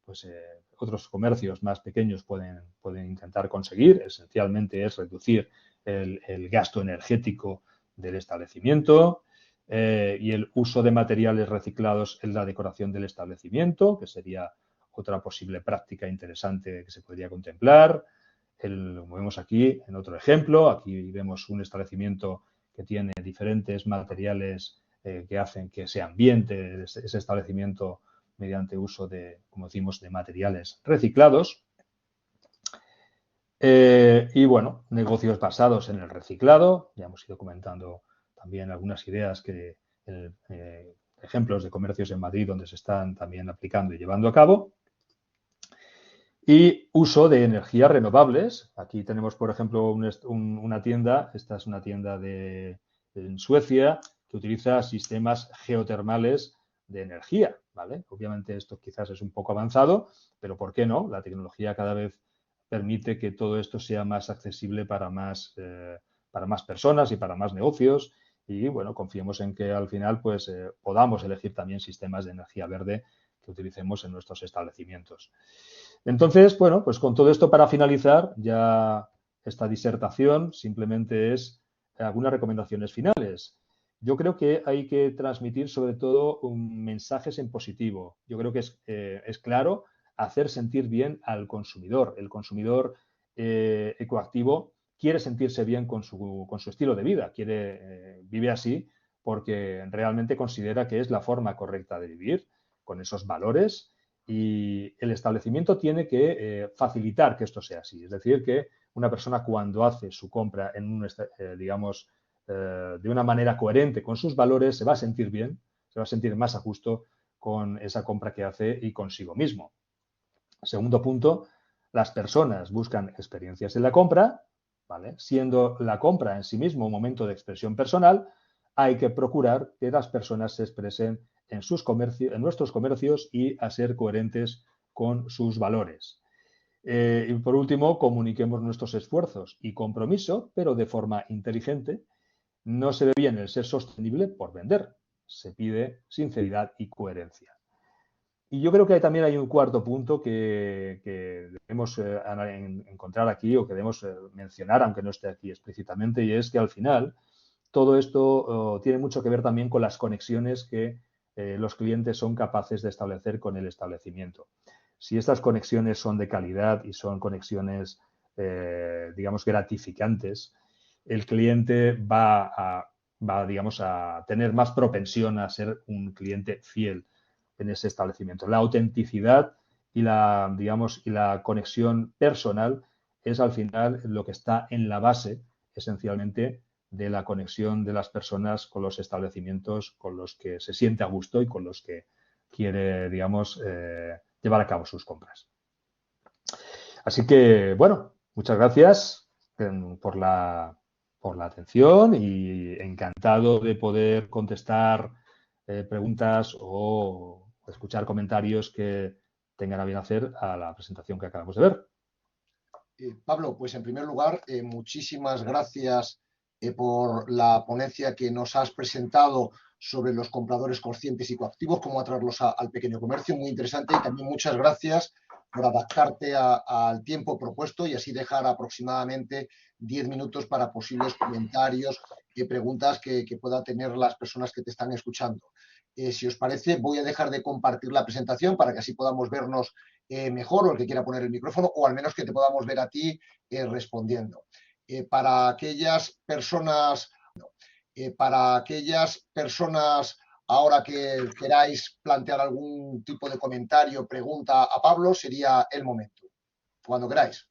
pues, otros comercios más pequeños pueden intentar conseguir. Esencialmente es reducir el gasto energético del establecimiento. Y el uso de materiales reciclados en la decoración del establecimiento, que sería otra posible práctica interesante que se podría contemplar. Como vemos aquí en otro ejemplo, aquí vemos un establecimiento que tiene diferentes materiales que hacen que se ambiente ese establecimiento mediante uso de, como decimos, de materiales reciclados. Y bueno, negocios basados en el reciclado. Ya hemos ido comentando también algunas ideas ejemplos de comercios en Madrid donde se están también aplicando y llevando a cabo. Y uso de energías renovables. Aquí tenemos, por ejemplo, una tienda. Esta es una tienda en Suecia que utiliza sistemas geotermales de energía, ¿vale? Obviamente esto quizás es un poco avanzado, pero ¿por qué no? La tecnología cada vez permite que todo esto sea más accesible para más personas y para más negocios. Y bueno, confiemos en que al final pues podamos elegir también sistemas de energía verde que utilicemos en nuestros establecimientos. Entonces, bueno, pues con todo esto para finalizar, ya esta disertación simplemente es algunas recomendaciones finales. Yo creo que hay que transmitir sobre todo mensajes en positivo. Yo creo que es claro hacer sentir bien al consumidor. El consumidor ecoactivo quiere sentirse bien con su estilo de vida, vive así porque realmente considera que es la forma correcta de vivir, con esos valores, y el establecimiento tiene que facilitar que esto sea así. Es decir, que una persona cuando hace su compra digamos, de una manera coherente con sus valores, se va a sentir bien, se va a sentir más a gusto con esa compra que hace y consigo mismo. Segundo punto, las personas buscan experiencias en la compra, ¿vale? Siendo la compra en sí mismo un momento de expresión personal, hay que procurar que las personas se expresen en nuestros comercios y a ser coherentes con sus valores. Y por último, comuniquemos nuestros esfuerzos y compromiso, pero de forma inteligente. No se ve bien el ser sostenible por vender. Se pide sinceridad y coherencia. Y yo creo que también hay un cuarto punto que debemos encontrar aquí o que debemos mencionar, aunque no esté aquí explícitamente, y es que al final todo esto tiene mucho que ver también con las conexiones que los clientes son capaces de establecer con el establecimiento. Si estas conexiones son de calidad y son conexiones, digamos, gratificantes, el cliente digamos, a tener más propensión a ser un cliente fiel en ese establecimiento. La autenticidad y digamos, y la conexión personal es al final lo que está en la base, esencialmente, de la conexión de las personas con los establecimientos con los que se siente a gusto y con los que quiere, digamos, llevar a cabo sus compras. Así que, bueno, muchas gracias por la atención y encantado de poder contestar preguntas o escuchar comentarios que tengan a bien hacer a la presentación que acabamos de ver. Pablo, pues en primer lugar, muchísimas gracias por la ponencia que nos has presentado sobre los compradores conscientes y coactivos, cómo atraerlos al pequeño comercio, muy interesante, y también muchas gracias por adaptarte al tiempo propuesto y así dejar aproximadamente 10 minutos para posibles comentarios y preguntas que puedan tener las personas que te están escuchando. Si os parece, voy a dejar de compartir la presentación para que así podamos vernos mejor, o el que quiera poner el micrófono, o al menos que te podamos ver a ti respondiendo. Para aquellas personas ahora que queráis plantear algún tipo de comentario, pregunta a Pablo, sería el momento, cuando queráis.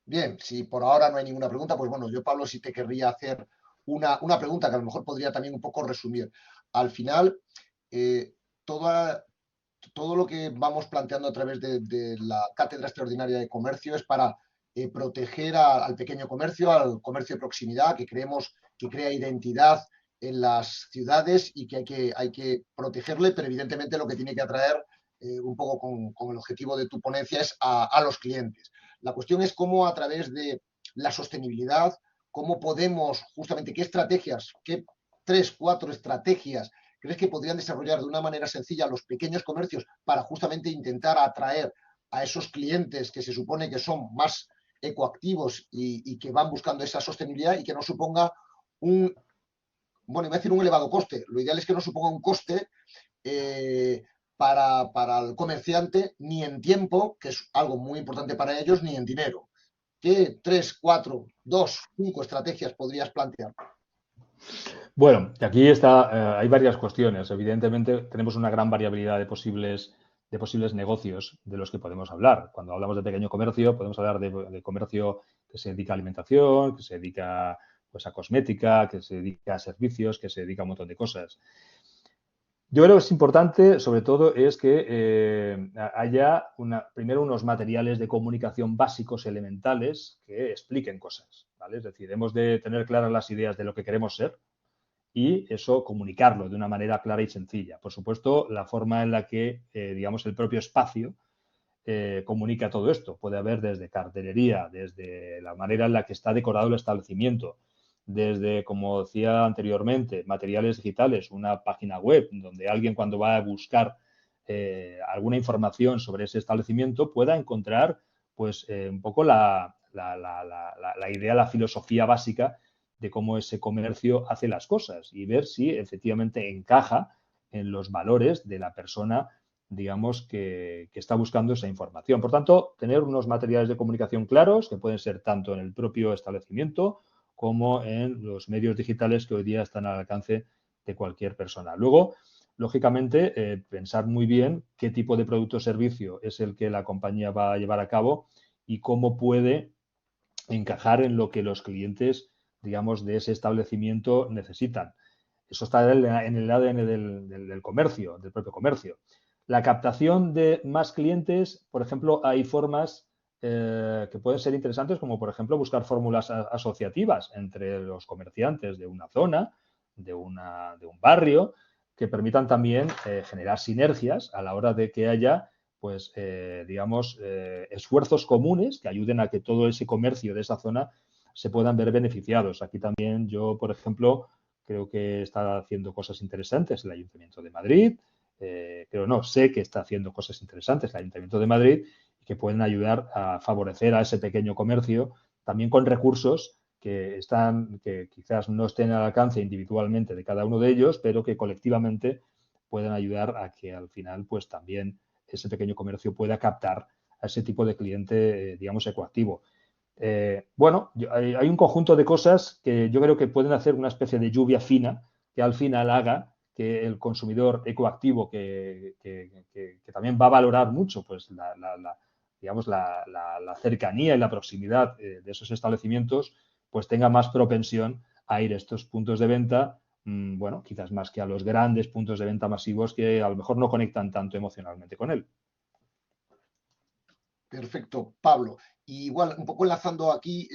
Bien, si por ahora no hay ninguna pregunta, pues bueno, yo, Pablo, sí te querría hacer una pregunta que a lo mejor podría también un poco resumir. Al final, todo lo que vamos planteando a través de la Cátedra Extraordinaria de Comercio es para proteger al pequeño comercio, al comercio de proximidad, que creemos que crea identidad en las ciudades y que hay que protegerle, pero evidentemente lo que tiene que atraer un poco con el objetivo de tu ponencia es a los clientes. La cuestión es cómo a través de la sostenibilidad, cómo podemos justamente, qué estrategias, qué 3, 4 estrategias crees que podrían desarrollar de una manera sencilla los pequeños comercios para justamente intentar atraer a esos clientes que se supone que son más ecoactivos y que van buscando esa sostenibilidad y que no suponga iba a decir un elevado coste. Lo ideal es que no suponga un coste para el comerciante, ni en tiempo, que es algo muy importante para ellos, ni en dinero. ¿Qué 3, 4, 2, 5 estrategias podrías plantear? Bueno, aquí hay varias cuestiones. Evidentemente, tenemos una gran variabilidad de posibles negocios de los que podemos hablar. Cuando hablamos de pequeño comercio, podemos hablar de comercio que se dedica a alimentación, que se dedica pues, a cosmética, que se dedica a servicios, que se dedica a un montón de cosas. Yo creo que es importante, sobre todo, es que haya primero unos materiales de comunicación básicos elementales que expliquen cosas, ¿vale? ¿vale? Es decir, hemos de tener claras las ideas de lo que queremos ser y eso comunicarlo de una manera clara y sencilla. Por supuesto, la forma en la que, digamos, el propio espacio comunica todo esto. Puede haber desde cartelería, desde la manera en la que está decorado el establecimiento, desde, como decía anteriormente, materiales digitales, una página web donde alguien cuando va a buscar alguna información sobre ese establecimiento pueda encontrar pues un poco la idea, la filosofía básica de cómo ese comercio hace las cosas y ver si efectivamente encaja en los valores de la persona, digamos, que está buscando esa información. Por tanto, tener unos materiales de comunicación claros, que pueden ser tanto en el propio establecimiento como en los medios digitales que hoy día están al alcance de cualquier persona. Luego, lógicamente, pensar muy bien qué tipo de producto o servicio es el que la compañía va a llevar a cabo y cómo puede encajar en lo que los clientes, digamos, de ese establecimiento necesitan. Eso está en el ADN del comercio, del propio comercio. La captación de más clientes, por ejemplo, hay formas que pueden ser interesantes, como por ejemplo buscar fórmulas asociativas entre los comerciantes de una zona, de un barrio, que permitan también generar sinergias a la hora de que haya, pues, digamos, esfuerzos comunes que ayuden a que todo ese comercio de esa zona se puedan ver beneficiados. Aquí también yo, por ejemplo, creo que está haciendo cosas interesantes el Ayuntamiento de Madrid, pero no, sé que está haciendo cosas interesantes el Ayuntamiento de Madrid y que pueden ayudar a favorecer a ese pequeño comercio también con recursos que quizás no estén al alcance individualmente de cada uno de ellos, pero que colectivamente puedan ayudar a que al final pues también ese pequeño comercio pueda captar a ese tipo de cliente, digamos, ecoactivo. Bueno, hay un conjunto de cosas que yo creo que pueden hacer una especie de lluvia fina que al final haga que el consumidor ecoactivo, que también va a valorar mucho pues, digamos, la cercanía y la proximidad de esos establecimientos, pues tenga más propensión a ir a estos puntos de venta, bueno, quizás más que a los grandes puntos de venta masivos que a lo mejor no conectan tanto emocionalmente con él. Perfecto, Pablo. Y igual, un poco enlazando aquí,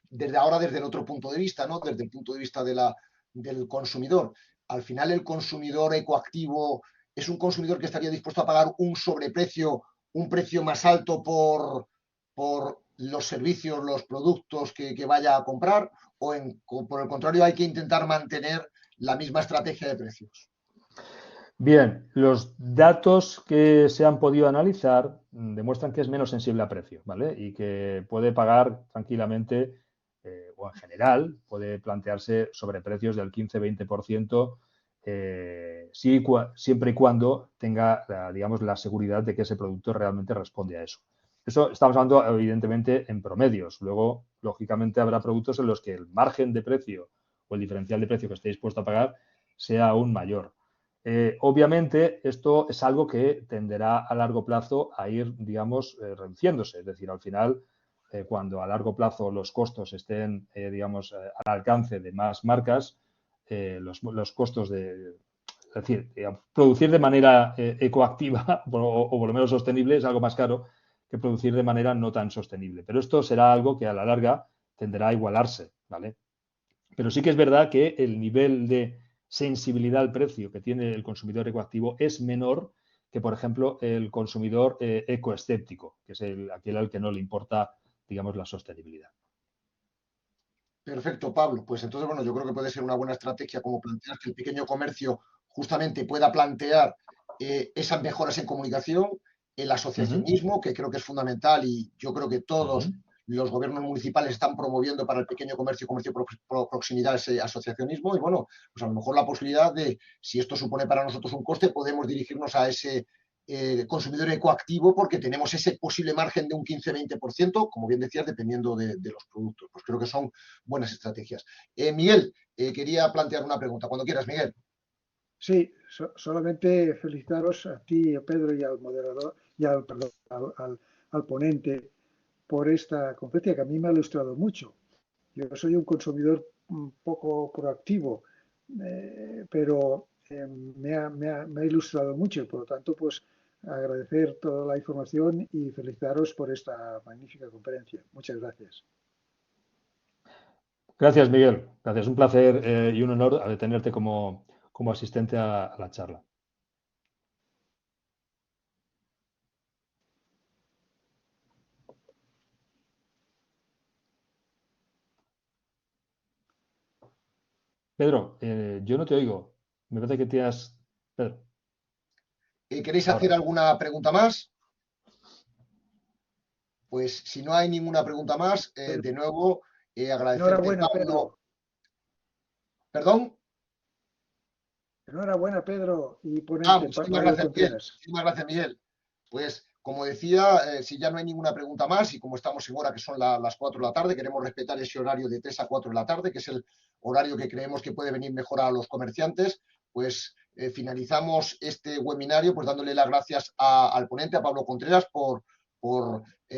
desde ahora, desde el otro punto de vista, ¿no? Desde el punto de vista del consumidor. Al final, el consumidor ecoactivo es un consumidor que estaría dispuesto a pagar un sobreprecio, un precio más alto por los servicios, los productos que vaya a comprar, por el contrario, hay que intentar mantener la misma estrategia de precios. Bien, los datos que se han podido analizar demuestran que es menos sensible a precio, ¿vale? Y que puede pagar tranquilamente, o en general, puede plantearse sobreprecios del 15-20%, siempre y cuando tenga, digamos, la seguridad de que ese producto realmente responde a eso. Eso estamos hablando, evidentemente, en promedios. Luego, lógicamente, habrá productos en los que el margen de precio o el diferencial de precio que esté dispuesto a pagar sea aún mayor. Obviamente, esto es algo que tenderá a largo plazo a ir, digamos, reduciéndose. Es decir, al final, cuando a largo plazo los costos estén, digamos, al alcance de más marcas, los costos es decir, producir de manera ecoactiva o por lo menos sostenible es algo más caro que producir de manera no tan sostenible. Pero esto será algo que a la larga tenderá a igualarse, ¿vale? Pero sí que es verdad que el nivel de sensibilidad al precio que tiene el consumidor ecoactivo es menor que, por ejemplo, el consumidor ecoescéptico, que es aquel al que no le importa, digamos, la sostenibilidad. Perfecto, Pablo. Pues entonces, bueno, yo creo que puede ser una buena estrategia como plantear que el pequeño comercio justamente pueda plantear esas mejoras en comunicación, el Uh -huh, asociacionismo, que creo que es fundamental y yo creo que uh todos -huh. los gobiernos municipales están promoviendo para el pequeño comercio, comercio proximidad, ese asociacionismo y bueno, pues a lo mejor la posibilidad de, si esto supone para nosotros un coste, podemos dirigirnos a ese consumidor ecoactivo porque tenemos ese posible margen de un 15-20%, como bien decías, dependiendo de los productos. Pues creo que son buenas estrategias. Miguel, quería plantear una pregunta. Cuando quieras, Miguel. Sí, solamente felicitaros a ti, a Pedro y al moderador, y perdón, al ponente por esta conferencia que a mí me ha ilustrado mucho. Yo soy un consumidor un poco proactivo, pero me ha ilustrado mucho y por lo tanto, pues agradecer toda la información y felicitaros por esta magnífica conferencia. Muchas gracias. Gracias, Miguel. Gracias. Un placer y un honor de tenerte como asistente a la charla. Pedro, yo no te oigo. Me parece que tienes... Pedro, ¿Queréis hacer ahora. alguna pregunta más? Pues si no hay ninguna pregunta más, Pedro, de nuevo, agradecerte, enhorabuena, Pablo. Pedro. ¿Perdón? Enhorabuena, Pedro y Ah, ponente muchísimas Pablo gracias, Miguel. Contreras. Muchísimas gracias, Miguel. Pues, como decía, si ya no hay ninguna pregunta más y como estamos en hora que son las 4 de la tarde, queremos respetar ese horario de 3 a 4 de la tarde, que es el horario que creemos que puede venir mejor a los comerciantes, pues finalizamos este webinario pues dándole las gracias al ponente, a Pablo Contreras, por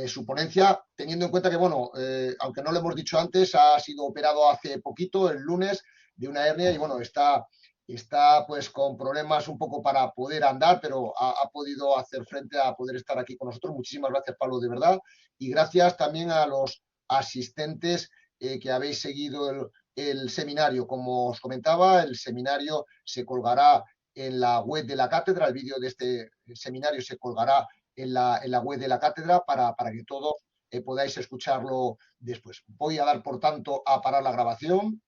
su ponencia, teniendo en cuenta que, bueno, aunque no lo hemos dicho antes, ha sido operado hace poquito, el lunes, de una hernia y, bueno, está pues con problemas un poco para poder andar, pero ha podido hacer frente a poder estar aquí con nosotros. Muchísimas gracias, Pablo, de verdad. Y gracias también a los asistentes que habéis seguido el seminario. Como os comentaba, el seminario se colgará en la web de la cátedra, el vídeo de este seminario se colgará en la web de la cátedra para que todos podáis escucharlo después. Voy a dar, por tanto, a parar la grabación.